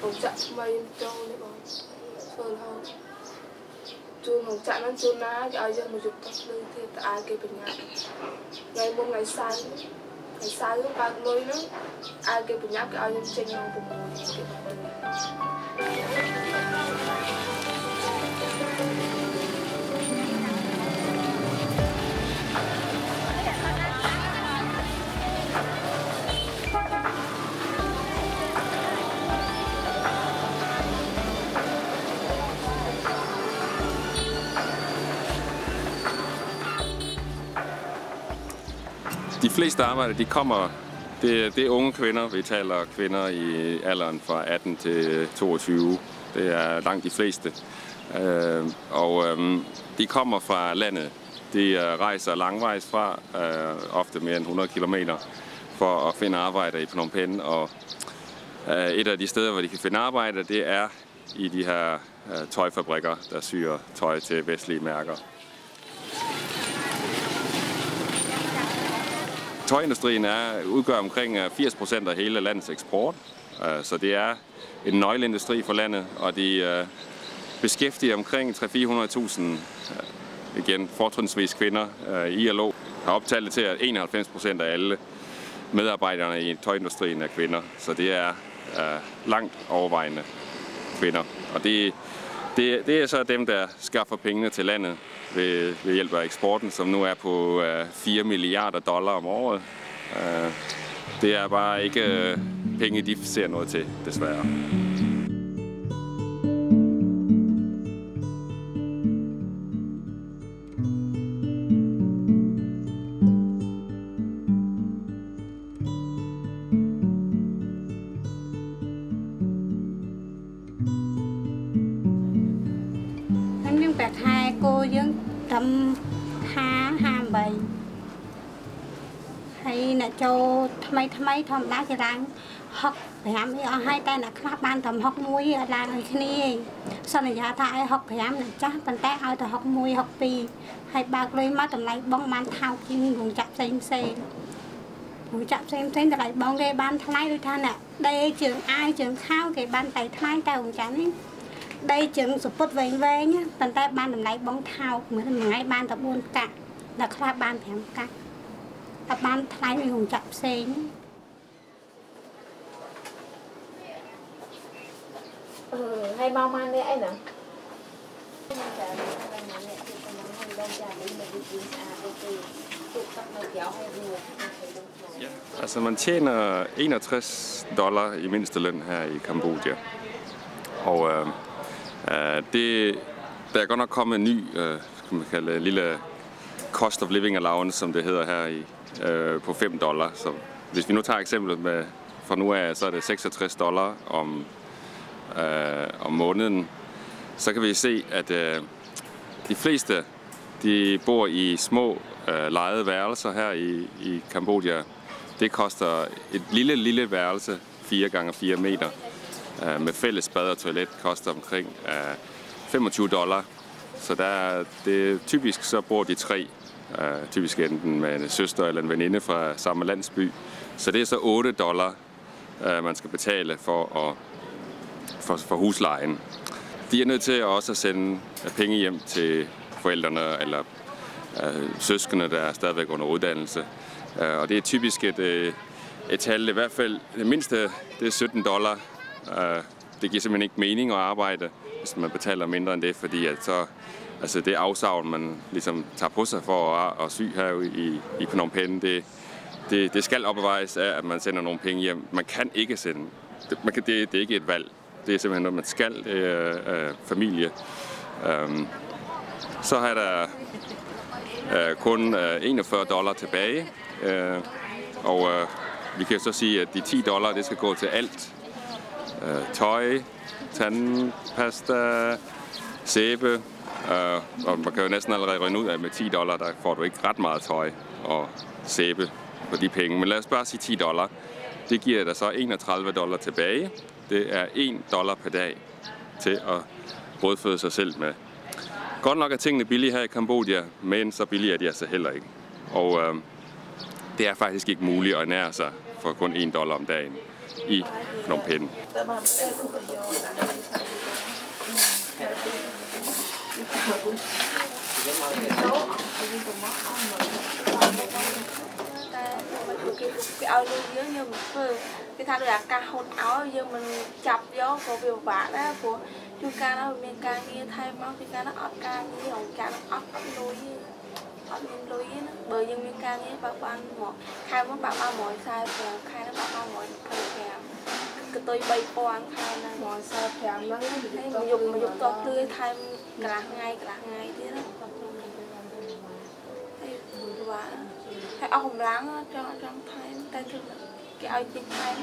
hồng chạm mây trâu này bọn sơn hông chun hồng chạm nó chun ná cái ai dân một chục tóc lưng thì ai cái bên nhà ngày mùng ngày sai lúc ba lôi nữa ai cái bên nhà cái ai dân trên nhau bụng De fleste arbejdere, de kommer, det er unge kvinder, vi taler kvinder i alderen fra 18 til 22. Det er langt de fleste. De kommer fra landet. De rejser langvejs fra, ofte mere end 100 kilometer, for at finde arbejde i Phnom Penh. Og et af de steder, hvor de kan finde arbejde, det er i de her tøjfabrikker, der syr tøj til vestlige mærker. Tøjindustrien udgør omkring 80% af hele landets eksport, så det er en nøgleindustri for landet, og de beskæftiger omkring 300-400.000, igen fortrinsvis kvinder. ILO har optalt det til, at 91% af alle medarbejderne i tøjindustrien er kvinder, så det er langt overvejende kvinder. Og det er så dem, der skaffer pengene til landet ved hjælp af eksporten, som nu er på $4 milliarder om året. Det er bare ikke penge, de ser noget til, desværre. Tầm ha bầy hay là cho thay thầm đá cho rằng học hẻm ở hai tay là các bạn thầm học muối là người kia sau này giá thay học hẻm là chắc bàn tay ao từ học muối học pi hay bạc lấy má tầm này bong man thao kim vùng chạm xem là lại bong cái ban thay đôi than nè đây trường ai trường khao cái ban tay thay tay vùng chán ấy đây trường support về nhá bàn tay ban tầm này bong thao mới ngày ban tập buôn cả là các ban thèm cả tập ban thay mình vùng chạm xem hay mau mang đây anh nè. Altså man tjener $61 i mindsteløn her i Cambodja. Og der er godt nok kommet en ny, kan man kalde lille cost of living allowance, som det hedder her i, på $5. Så hvis vi nu tager eksemplet med fra nu af, så er det $66 om måneden, så kan vi se, at de fleste de bor i små lejede værelser her i Cambodja. Det koster et lille værelse, 4x4 meter, med fælles bad og toilet, koster omkring $25. Så typisk så bor de tre, typisk enten med en søster eller en veninde fra samme landsby. Så det er så $8, man skal betale for huslejen. De er nødt til også at sende penge hjem til forældrene eller søskende, der er stadigvæk under uddannelse. Og det er typisk et tal, i hvert fald det mindste, det er $17. Det giver simpelthen ikke mening at arbejde, hvis man betaler mindre end det, fordi at så, altså det afsavn, man ligesom tager på sig for at sy her i Phnom Penh, det skal opvejes af, at man sender nogle penge hjem. Man kan ikke sende. Det er ikke et valg. Det er simpelthen noget, man skal. Det er familie. Så har der kun $41 tilbage. Og vi kan så sige, at de $10, det skal gå til alt. Tøj, tandpasta, sæbe. Og man kan jo næsten allerede regne ud af, at med $10, der får du ikke ret meget tøj og sæbe for de penge. Men lad os bare sige $10. Det giver der så $31 tilbage. Det er $1 per dag til at brødføde sig selv med. Godt nok er tingene billige her i Cambodja, men så billige er de altså heller ikke. Og det er faktisk ikke muligt at ernære sig for kun $1 om dagen. i Phnom Penh. Cái áo luôn dưới như một cái thằng là ca hôn áo như mình chập gió của biểu bả đó của chú ca nó miền ca nghe thay máu chú ca nó ọt ca như ông ca nó ọt lối ọt miền lối nó bởi nhưng miền ca nghe bà ban một khai mất bà mỏi sai phèo khai nó bà mỏi phèo cái tôi bay quang khai này mỏi sai phèo nó mà dùng to tươi thay cả ngày thế đó và hay ông láng cho thay tay thương cái ai chính thay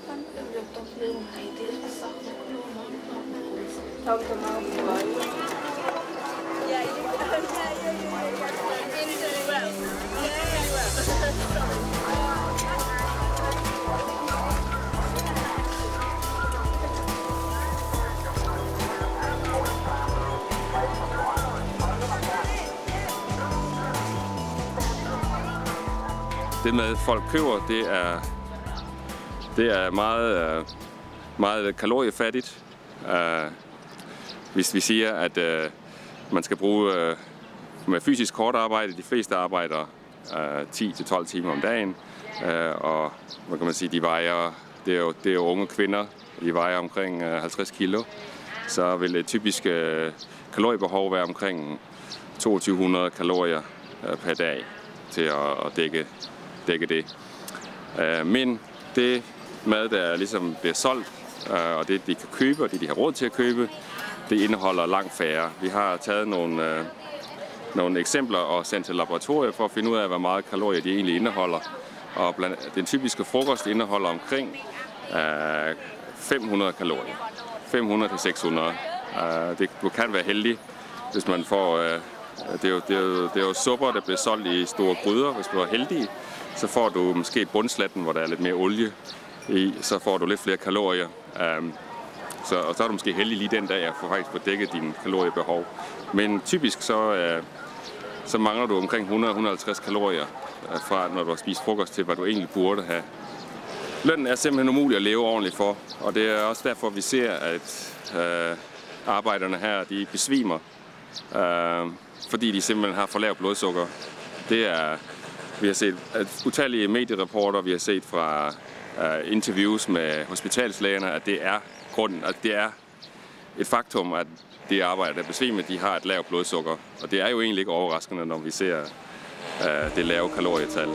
không được tập lương hay thế sao không có mau với Det med folk køber, det er meget kaloriefattigt. Hvis vi siger, at man skal bruge med fysisk hårdt arbejde, de fleste arbejder 10-12 timer om dagen, og hvad kan man sige, de vejer, det er jo unge kvinder, de vejer omkring 50 kilo, så vil et typisk kaloriebehov være omkring 2200 kalorier per dag til at dække det. Men det mad, der ligesom bliver solgt, og det de kan købe, og det de har råd til at købe, det indeholder langt færre. Vi har taget nogle eksempler og sendt til laboratoriet for at finde ud af, hvor meget kalorier de egentlig indeholder. Og den typiske frokost indeholder omkring 500 kalorier. 500-600. Du kan være heldig, hvis man får... Det er jo supper, der bliver solgt i store gryder. Hvis du er heldig, så får du måske bundslatten, hvor der er lidt mere olie i. Så får du lidt flere kalorier. Og så er du måske heldig lige den dag at faktisk få dækket dine kaloriebehov. Men typisk så mangler du omkring 100-150 kalorier fra, når du har spist frokost, til hvad du egentlig burde have. Lønnen er simpelthen umulig at leve ordentligt for, og det er også derfor, vi ser, at arbejderne her, de besvimer, fordi de simpelthen har for lavt blodsukker. Vi har set utallige medierapporter, vi har set fra interviews med hospitalslægerne, at det er grunden, at det er et faktum, at de arbejdere, der besvimer, de har et lavt blodsukker. Og det er jo egentlig ikke overraskende, når vi ser det lave kalorietal.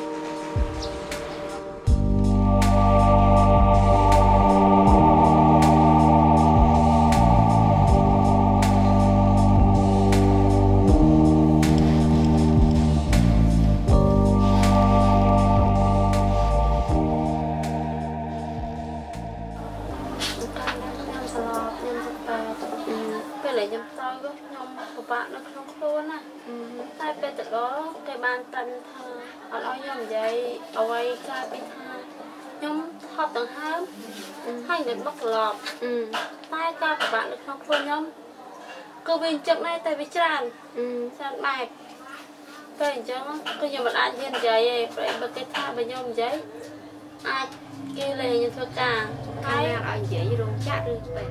Cô viên trước này tại vì tràn bài cái chẳng có nhiều bạn ăn trên giấy phải bật cái tha bên nhau giấy ai kia là như thôi cả hai ăn giấy rồi chát đi về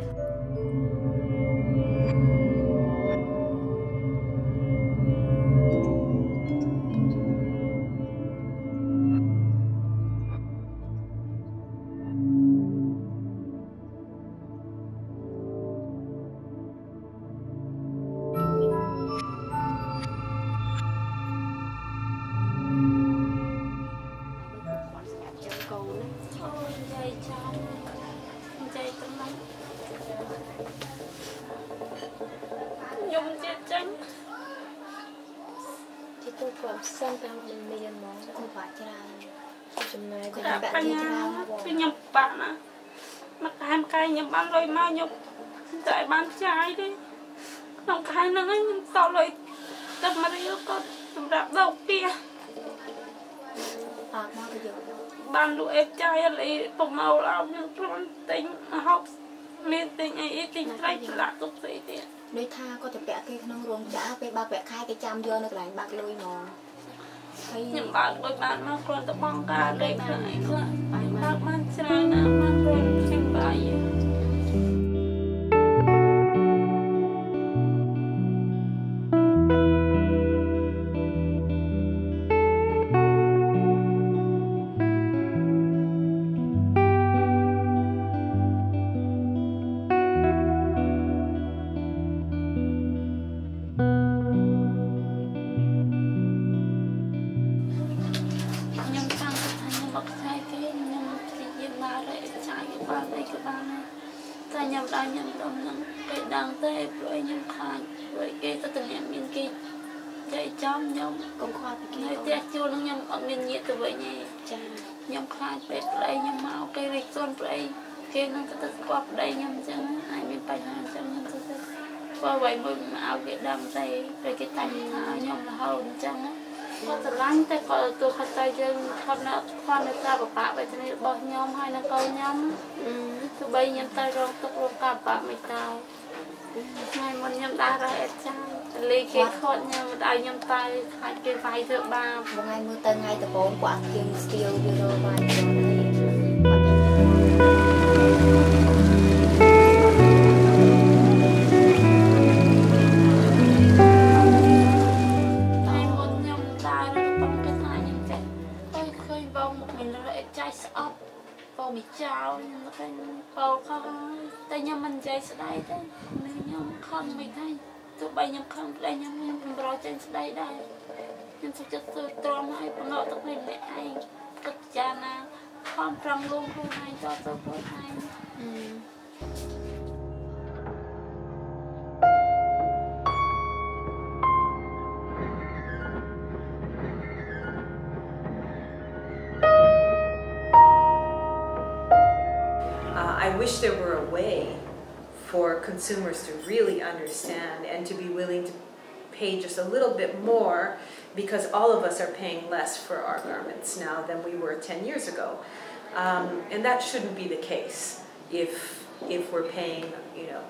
sang tam miền món không phải cho ra chừng này có bạn đi ra cái nhập bạn à mà hai cái nhập bán rồi mà nhập tại bán trái đi không cái nữa nhưng sau rồi tập mà đi có đạp đầu kia bán lụa ép trái lấy bông màu lao nhưng con tính học miền tính ấy tính lấy là tốt gì thì đôi tha có thể vẽ cái nông ruộng trả cái bác vẽ khai cái chăm vô nó lại bác lôi nó nhưng bạn với bạn nó còn tập băng ca đây lại bác mang ra nào mang còn thành bài công khoa thì người ta chưa nó nhầm ở miền nhiệt từ vậy nhỉ nhầm khai bếp đây nhầm mạo cây rịch con đây kia nó ta qua đây nhầm chẳng ai miền tây hàng chẳng nhầm ta qua vậy mới áo cái đầm đây rồi cái tay nhầm là hầu chẳng có từ lắm ta có tôi khai tay chân con nó ta bảo bạ vậy cho nên bỏ nhom hay là câu nhom từ bây nhầm tay rồi tục rồi cả bạ mày tao ngày một nhầm ta ra hết chăng lấy cái khót nhầm đại nhầm tay hai cái vai thợ ba một ngày mưa tân ngày tập bốn quả kiêng skill video vai ngày một nhầm ta rồi bằng cái thai nhầm chạy khơi khơi vào một mình lại chạy sập vào bị trao nhưng nó cái vào không tay nhầm mình chạy sẽ đây thế nên nhầm không mình thấy tụi bay nhầm không đây nhầm rồi trên đây đây nhưng thực chất tôi tròn hay bằng ngọ tập này lại ai cực cha na không trăng luôn không hay cho tôi có hay I wish there were a way for consumers to really understand and to be willing to pay just a little bit more, because all of us are paying less for our garments now than we were 10 years ago. And that shouldn't be the case if we're paying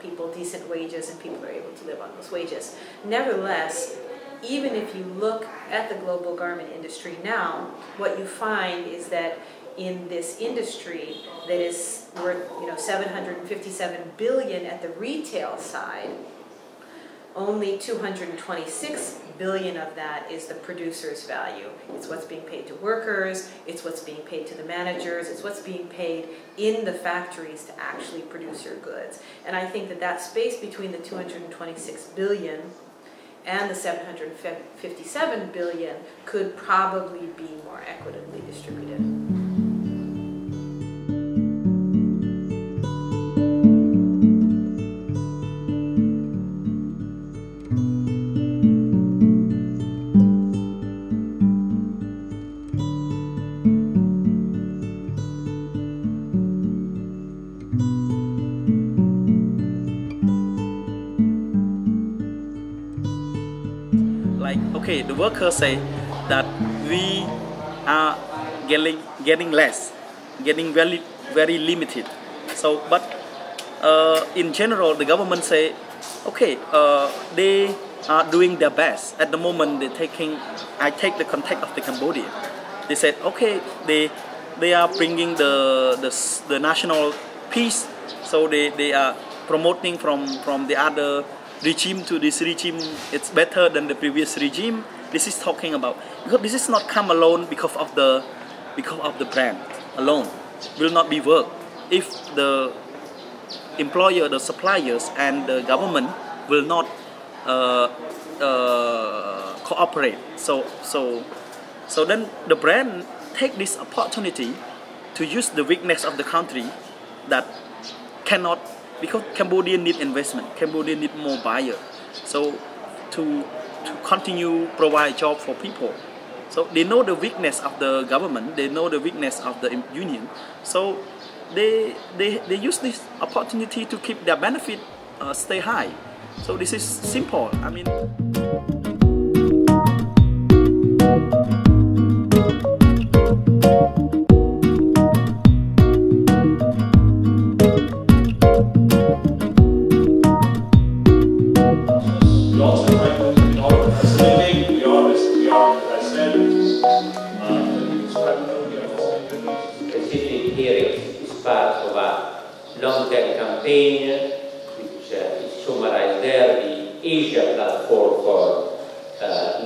people decent wages and people are able to live on those wages. Nevertheless, even if you look at the global garment industry now, what you find is that in this industry that is worth 757 billion at the retail side, only 226 billion of that is the producer's value. It's what's being paid to workers, it's what's being paid to the managers, it's what's being paid in the factories to actually produce your goods. And I think that space between the 226 billion and the 757 billion could probably be more equitably distributed. Okay, the workers say that we are getting less, getting very limited. So, but in general, the government say, okay, they are doing their best. At the moment, I take the context of the Cambodia. They said, okay, they are bringing the national peace. So they are promoting from the other regime to this regime. It's better than the previous regime. This is talking about, because this is not come alone because of the brand alone. Will not be work if the employer, the suppliers, and the government will not cooperate. So then the brand take this opportunity to use the weakness of the country that cannot. Because Cambodia need investment, Cambodia need more buyer, so to continue provide job for people. So they know the weakness of the government, they know the weakness of the union, so they use this opportunity to keep their benefit stay high. So this is simple. I mean. We are as living, we are as well. hearing is part of a long-term campaign which is summarized there, the Asia platform for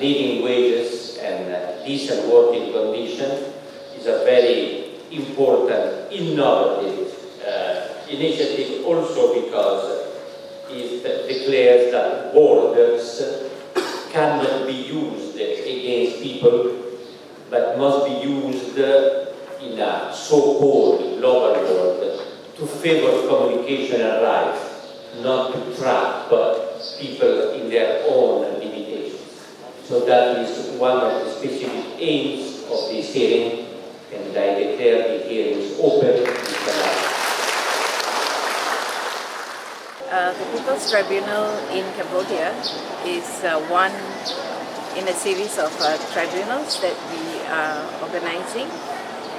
living wages and decent working conditions. Is a very important, innovative initiative, also because it declares that borders cannot be used against people, but must be used in a so-called global world to favor communication and rights, not to trap people in their own limitations. So that is one of the specific aims of this hearing, and I declare the hearing is open. The People's Tribunal in Cambodia is one in a series of tribunals that we are organizing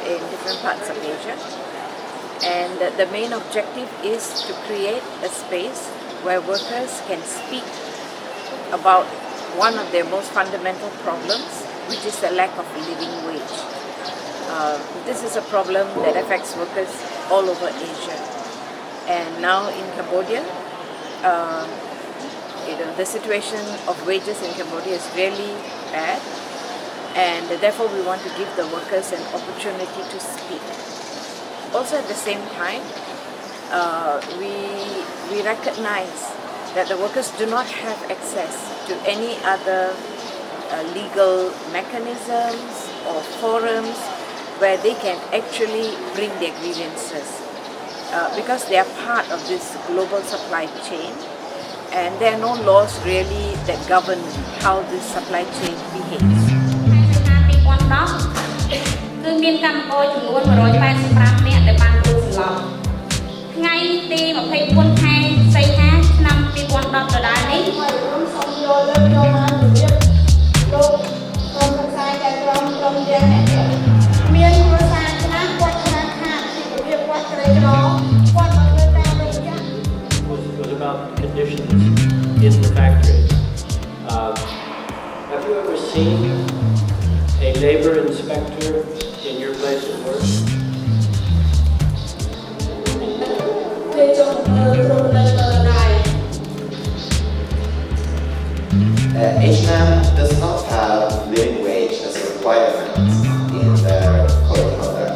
in different parts of Asia. And the main objective is to create a space where workers can speak about one of their most fundamental problems, which is the lack of a living wage. This is a problem that affects workers all over Asia. And now in Cambodia, the situation of wages in Cambodia is really bad, and therefore we want to give the workers an opportunity to speak. Also at the same time, we recognize that the workers do not have access to any other legal mechanisms or forums where they can actually bring their grievances. Because they are part of this global supply chain, and there are no laws really that govern how this supply chain behaves. Was about conditions in the factory. Have you ever seen a labor inspector in your place of work? H&M does not have living wage as a requirement in their code of conduct.